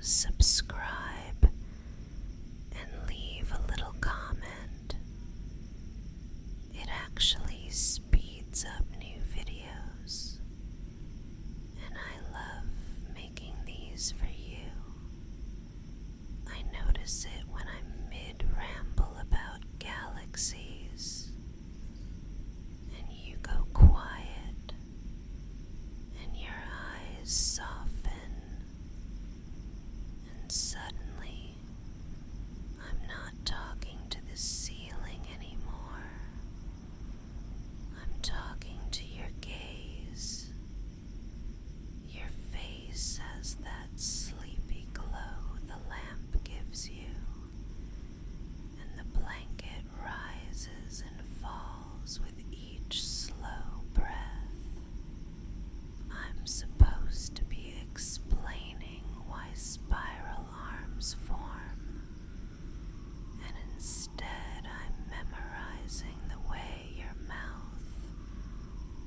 subscribe, and leave a little comment. It actually speeds up new videos, and I love making these for you. I notice it when I mid-ramble about galaxies, and you go quiet, and your eyes soften, and suddenly I'm not talking to the ceiling anymore. I'm talking to your gaze. Your face has that sleepy glow the lamp gives you, and the blanket rises and falls with each slow breath. I'm supposed to be explaining why spiral arms form, and instead I'm memorizing the way your mouth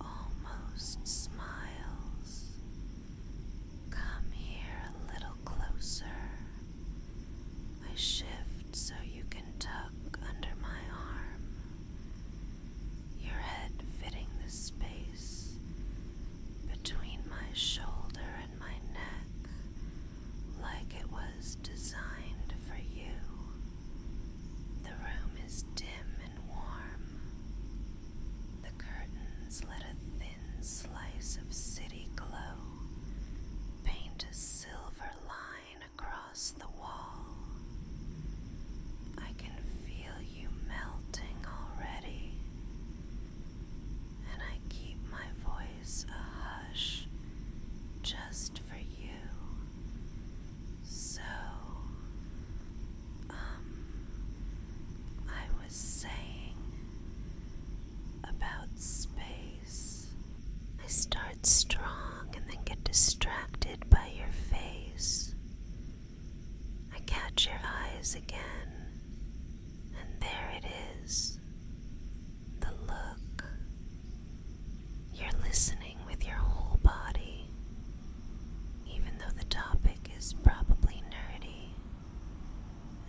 almost smiles. Come here a little closer. I shift so you can tuck under my arm, your head fitting the space between my shoulder and my neck like it was designed for you. The room is dim and warm. The curtains let a thin slice of city glow paint a silver line across the wall. I can feel you melting already, and I keep my voice a hush just for you. So, I was saying about space. I start strong and then get distracted by your face. I catch your eyes again, and there it is, the look. You're listening with your whole body, even though the topic is probably nerdy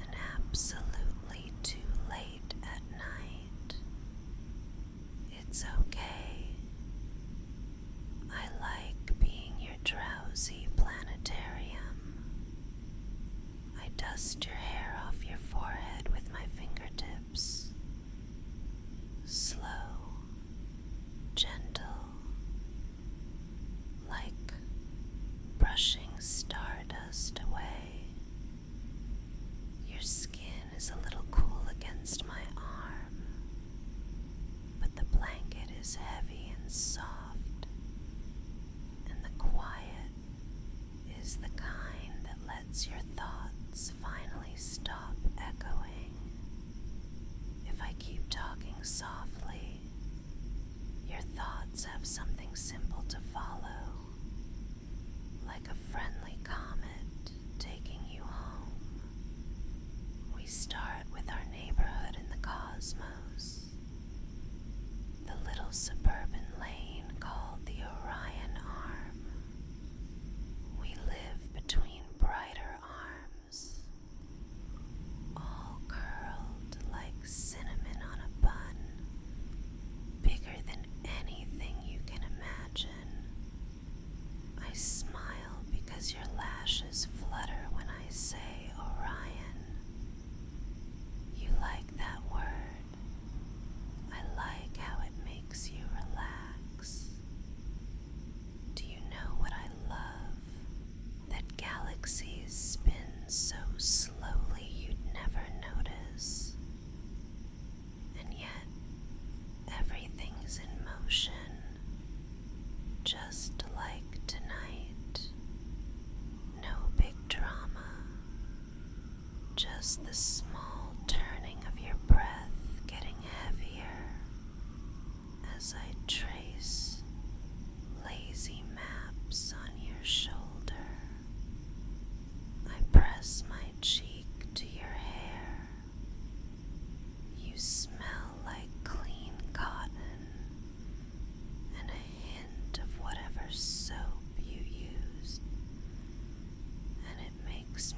and absolutely too late at night. It's okay. I like being your drowsy planetarium. I dust your hair off your forehead with my fingertips. Slow, gentle, like brushing stardust away. Your skin is a little cool against my arm, but the blanket is heavy and soft, and the quiet is the kind that lets your thoughts finally stop echoing. If I keep talking softly, your thoughts have something simple to follow, like a friendly comet taking you home. We start with our neighborhood in the cosmos, the little suburban lane called the Orion Arm. We live between brighter arms, all curled like cinnamon on a bun, bigger than anything you can imagine. I smile because your lashes flutter when I say Orion. You like that word. I like how it makes you relax. Do you know what I love? That galaxies spin so slowly you'd never notice. And yet, everything's in motion, just like tonight. No big drama, just the small turning of your breath getting heavier as I trace lazy maps on your shoulder. I press my cheek to your hair. You smell like clean cotton and a hint of whatever soap you used, and it makes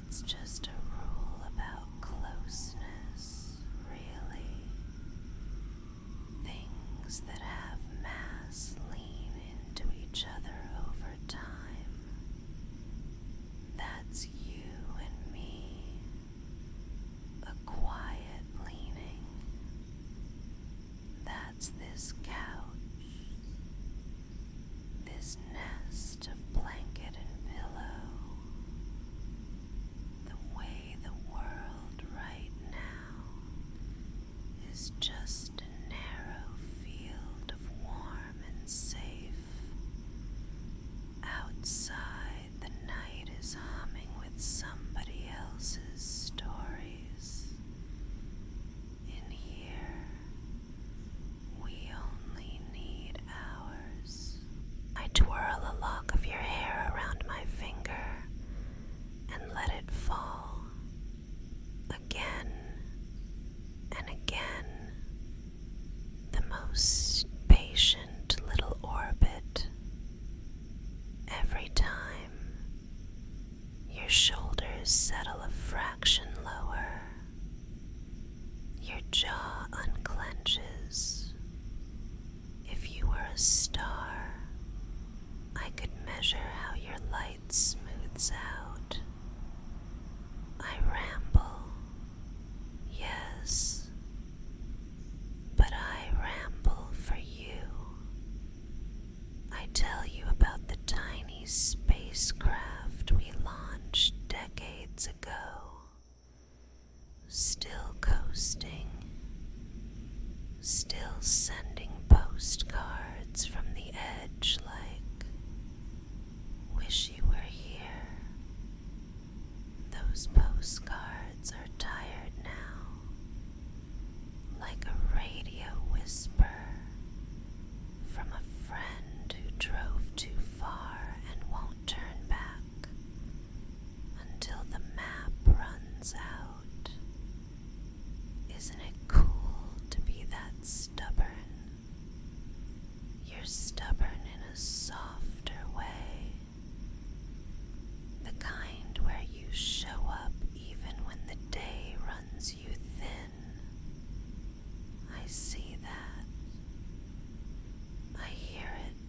It's just a rule about closeness, really. Things that have mass lean into each other over time. That's you and me. A quiet leaning. That's this couch. This nest of blanket and pillow. The way the world right now is just a narrow field of warm and safe. Outside, the night is humming with somebody else's stories. In here, we only need ours. I twirl a lock of your hair around my finger and let it fall. Again and again. The most patient little orbit. Every time, your shoulders settle a fraction lower. Your jaw unclenches. If you were a star, I could measure how your light smooths out. I ramble, yes, but I ramble for you. I tell you about the tiny spacecraft we launched decades ago, still coasting, still sending postcards from the edge like, wish you were here. Those postcards are tired now, like a radio whisper from a friend who drove too far and won't turn back until the map runs out. Isn't it cool to be that stubborn? You're stubborn in a softer way. The kind where you show up even when the day runs you thin. I see that. I hear it.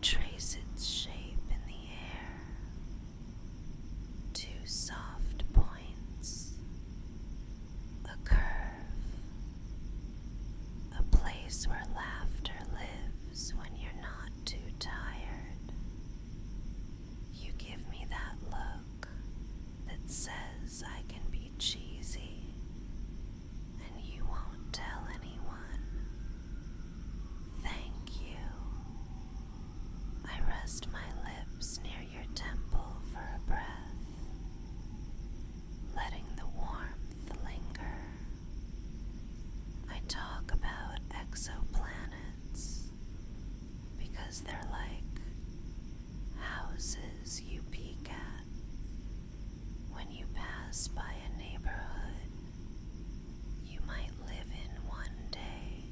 trace its shape in the air. Two soft points, a curve, a place where laughter lives when you're not too tired. You give me that look that says I can be cheesy and you won't tell anyone. Thank you. I rest my lips near your temple for a breath, letting the warmth linger. I talk about exoplanets because they're like houses you peek at when you pass by a neighborhood you might live in one day.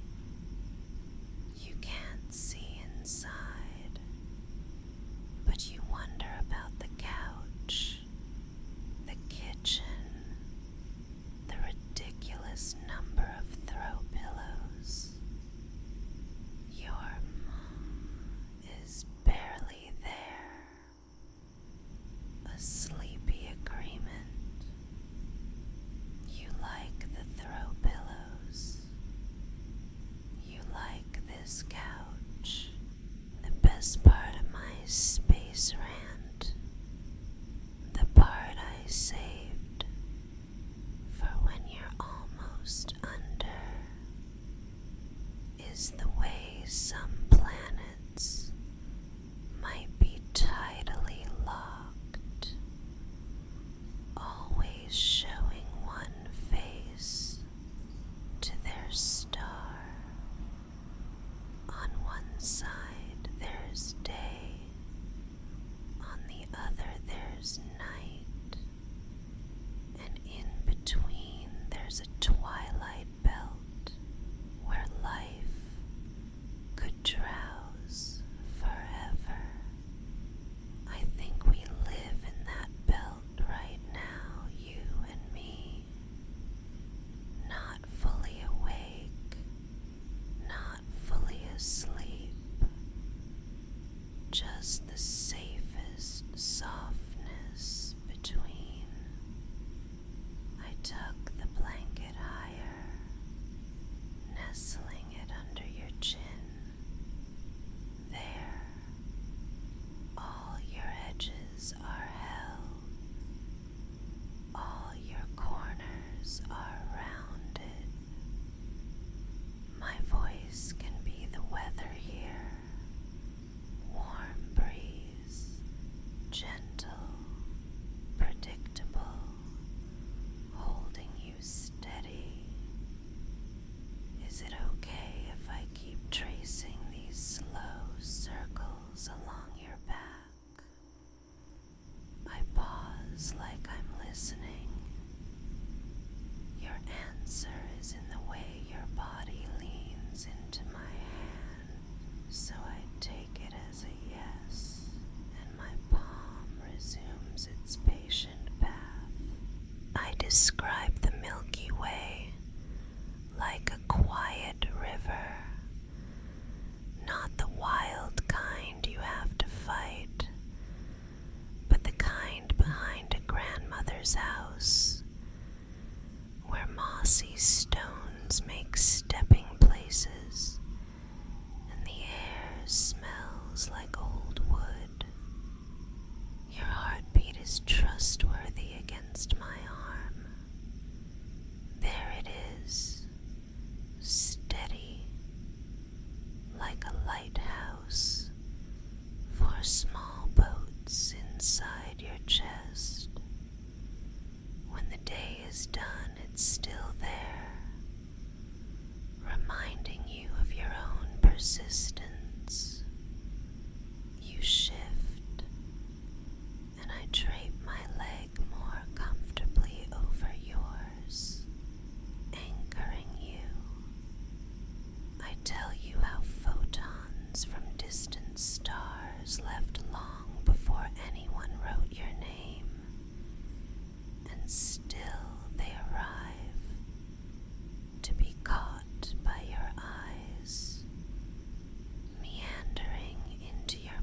You can't see inside, but you wonder about the couch, the kitchen, the ridiculous number of throw pillows. Your mom is barely there. A sleepy agreement. You like the throw pillows. You like this couch. The best part of my space rant, the part I saved for when you're almost under, is the way some planets might be tidally locked, always showing one face to their star. On one side there's day, on the other there's night, and in between there's a twilight belt where life could drowse forever. I think we live in that belt right now, you and me. Not fully awake, not fully asleep, just the safest softness between. I tuck the blanket higher, nestling it under your chin. There, all your edges are held, all your corners are rounded. My voice can be the weather here, warm breeze, gentle, predictable, holding you steady. Is it okay if I keep tracing these slow circles along your back? I pause like I'm listening. Your answer is in the way your body leans into my hand, so I take it as a yes, and my palm resumes its patient path. I describe the Milky Way like a quiet river, not the wild kind you have to fight, but the kind behind a grandmother's house, where mossy stones make stepping places, and the air smells like old wood. Your heartbeat is trustworthy against my arm. There it is, steady, like a lighthouse for small boats inside your chest. When the day is done, it's still there, reminding you of your own persistence. You shift, and I drape my leg more comfortably over yours, anchoring you. I tell you how photons from distant stars left long before anyone wrote your name, and still they arrive to be caught by your eyes, meandering into your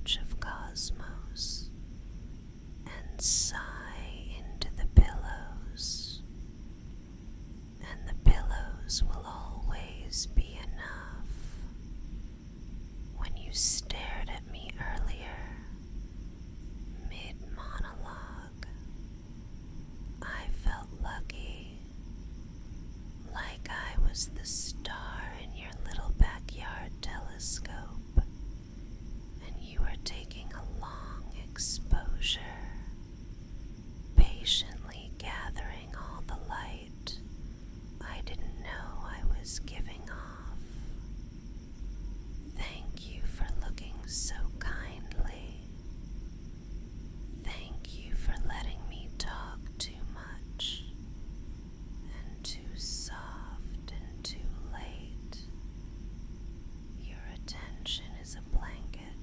edge of cosmos and sigh into the pillows, and the pillows will always be enough. When you stared at me earlier, mid-monologue, I felt lucky, like I was the star in your little backyard telescope, and you were taking a long exposure, patiently gathering all the light I didn't know I was giving off. Thank you for looking so kindly. Thank you for letting me talk too much and too soft and too late. Your attention is a blanket,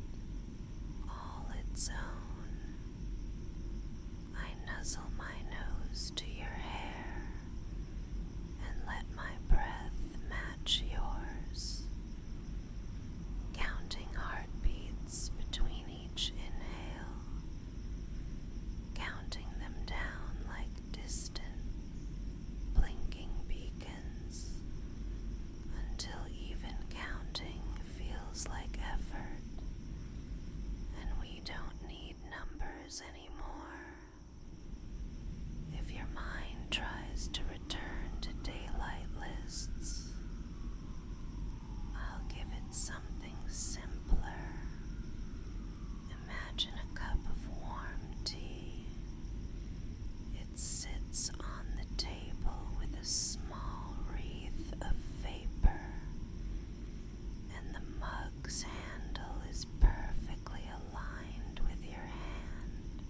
all its own. I nuzzle my nose to your hair and let my breath match yours, counting heartbeats between each inhale, counting them down like distant, blinking beacons, until even counting feels like effort, and we don't need numbers anymore. If your mind tries to return to daylight lists, I'll give it something simpler. Imagine a cup of warm tea. It sits on the table with a small wreath of vapor, and the mug's handle is perfectly aligned with your hand.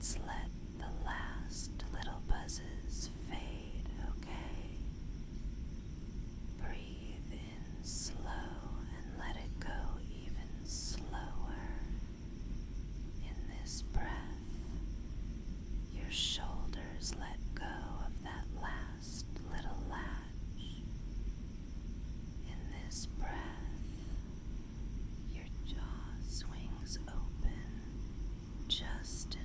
Let's let the last little buzzes fade, okay? Breathe in slow and let it go even slower. In this breath, your shoulders let go of that last little latch. In this breath, your jaw swings open just enough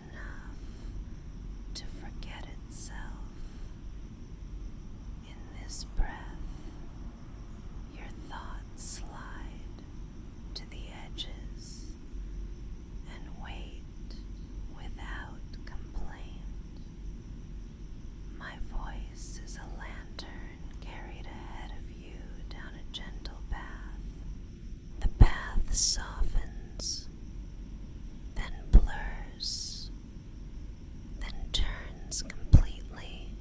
to forget itself. In this breath, your thoughts slide to the edges and wait without complaint. My voice is a lantern carried ahead of you down a gentle path. The path softens, then blurs, then turns completely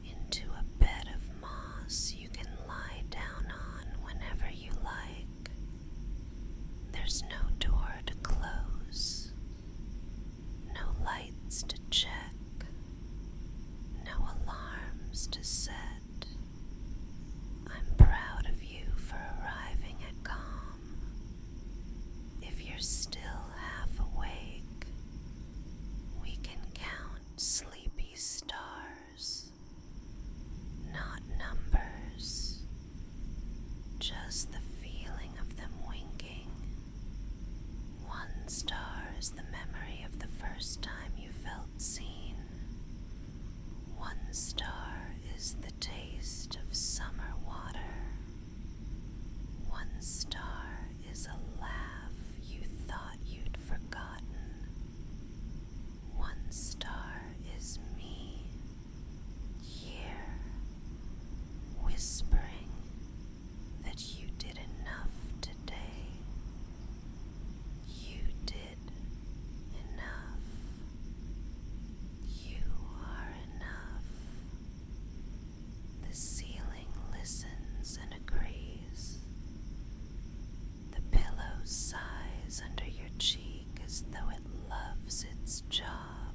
into a bed of moss you can lie down on whenever you like. There's no door to close, no lights to check, no alarms to set. I'm proud of you for arriving at calm. If you're still half awake, we can count sleepy stars, not numbers, just the feeling of them winking. One star is the memory of the first time you felt seen. One star is the taste of summer water. One star is a laugh you thought you'd forgotten. One star is me, here, whispering that you did enough today. You did enough. You are enough. The ceiling listens and agrees. The pillow sighs under your cheek as though it loves its job.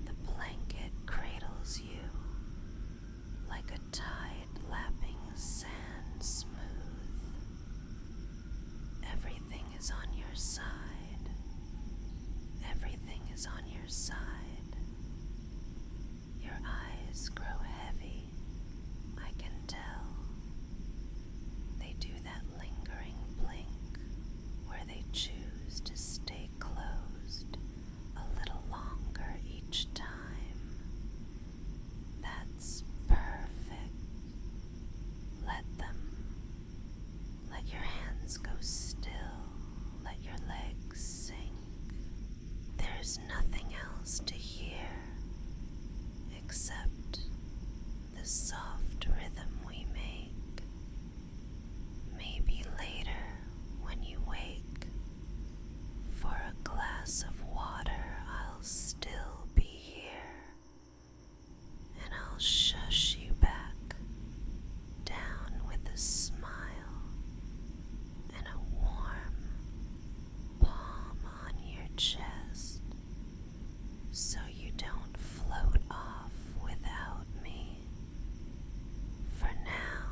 The blanket cradles you like a tide lapping sand smooth. Everything is on your side. Everything is on your side. Your eyes grow heavy, I can tell. They do that lingering blink where they choose to stay closed a little longer each time. That's perfect. Let them. Let your hands go still. Let your legs sink. There's nothing else to hear except the soft rhythm we make. Maybe later, when you wake, for a glass of water, I'll still be here, and I'll shush you back down with a smile and a warm palm on your chest, so you don't float off without me. For now,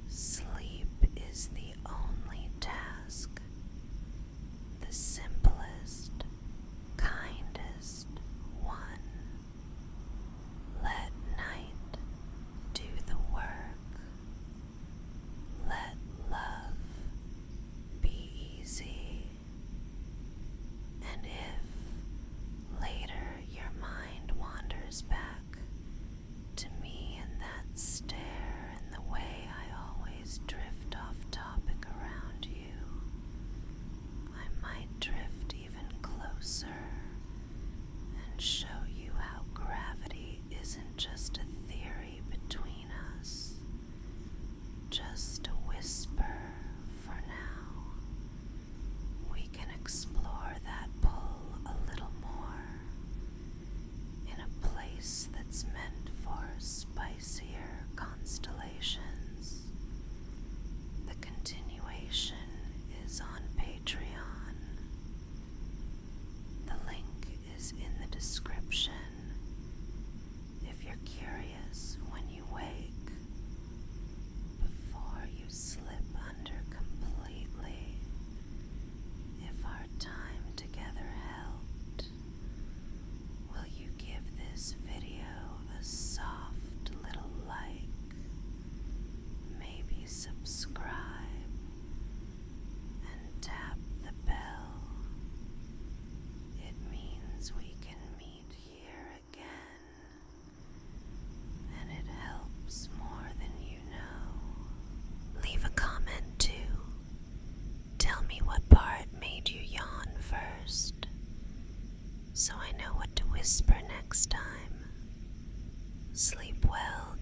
sleep is the only task, the simplest, kindest one. Let night do the work. Let love be easy. next time, sleep well.